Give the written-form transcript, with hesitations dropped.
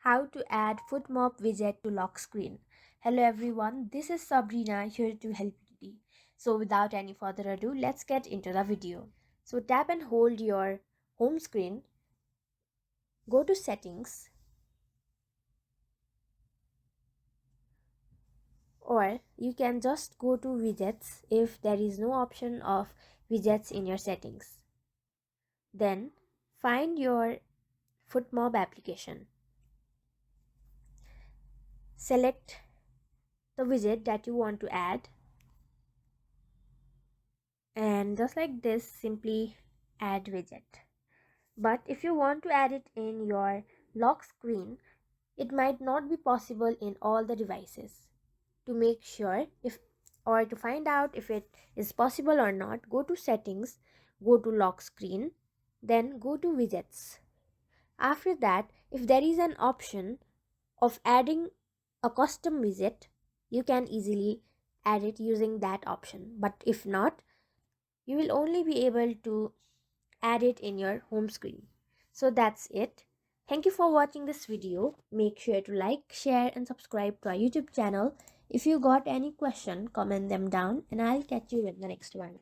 How to add Fotmob widget to lock screen. Hello everyone, this is Sabrina here to help you today. So without any further ado, let's get into the video. So tap and hold your home screen, go to settings, or you can just go to widgets if there is no option of widgets in your settings. Then find your Fotmob application. Select the widget that you want to add, and just like this, simply add widget. But if you want to add it in your lock screen, it might not be possible in all the devices. To make sure if or to find out if it is possible or not, go to settings, go to lock screen, then go to widgets. After that, if there is an option of adding a custom widget, you can easily add it using that option. But if not, you will only be able to add it in your home screen. So that's it. Thank you for watching this video. Make sure to like, share and subscribe to our YouTube channel. If you got any question, comment them down and I'll catch you in the next one.